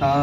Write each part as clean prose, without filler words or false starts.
हा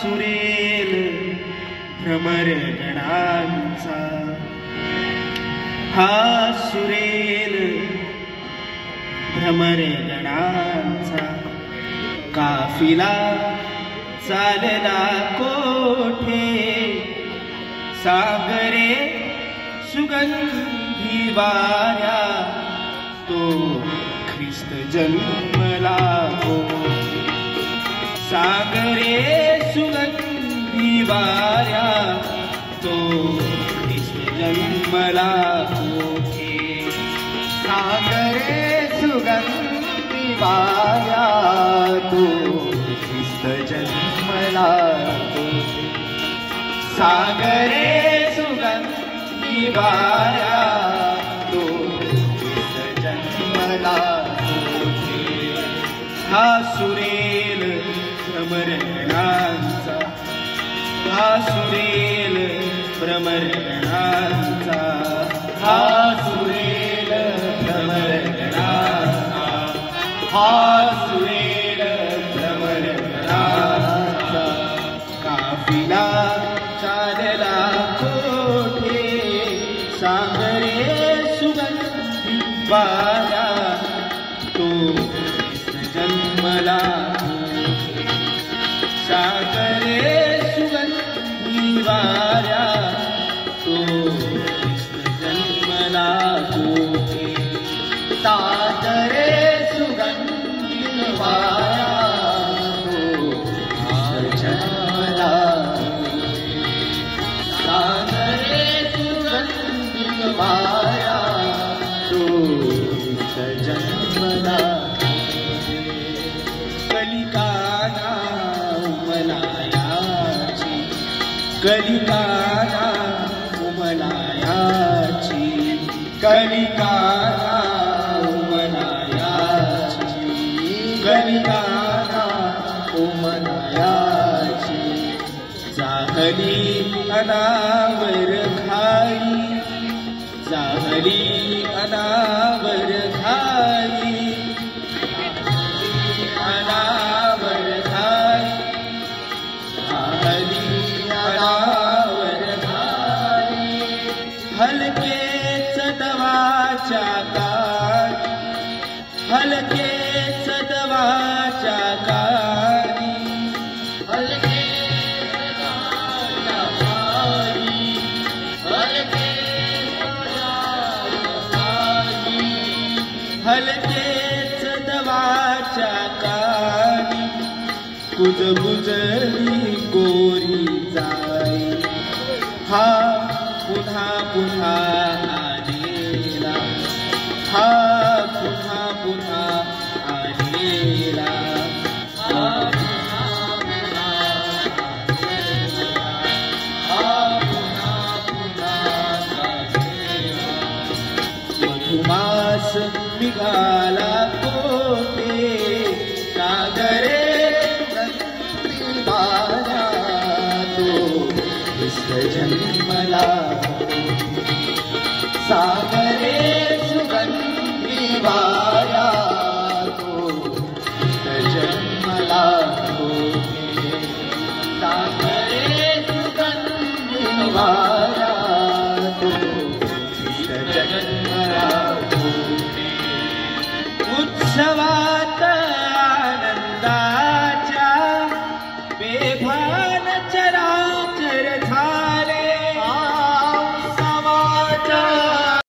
सुरेल भ्रमर गणांचा, हा सुरेल भ्रमर गणांचा काफिला चालला कोठे सागरे सुगंधी वाऱ्या तो ख्रिस्त जन्मला कोठे सागरे सुगंधी वाऱ्या तो ख्रिस्त जन्मला कोठे सागरे सुगंधी वाऱ्या तो ख्रिस्त जन्मला कोठे सागरे सुगंधी वाऱ्या तो ख्रिस्त जन्मला कोठे हा सुरेल भ्रमर गणांचा, हा सुरेल भ्रमर गणांचा, हा सुरेल भ्रमर गणांचा, हा सुरेल भ्रमर गणांचा काफिला चालला कोठे सागरे सुगंधी वाऱ्या तो जन्मला सागरे सुगंधी वाऱ्या तो ख्रिस्त जन्मला कोठे सागरे सुगंधी वाऱ्या तो ख्रिस्त जन्मला सागरे सुगंधी वाऱ्या तो ख्रिस्त जन्मला कलिकाला उमलायाची, कलिकाला उमलायाची, कलिकाला उमलायाची, कलिकाला उमलायाची जाहली अनावर घाई, जाहली अनावर घाई, अनावर घाई, जाहली अनावर घाई हलकेच दवाच्या काळी, हलकेच दवाच्या काळी, हलकेच दवाच्या काळी, हलकेच दवाच्या काळी, हलकेच दवाच्या काळी कुजबुजली गोरी जाई हा पुन्हा पुन्हा आलेला, हा पुन्हा पुन्हा आलेला, हा पुन्हा पुन्हा आलेला, हा पुन्हा पुन्हा आलेला मधुमास निघाला कोठे सागरे तो ख्रिस्त जन्मला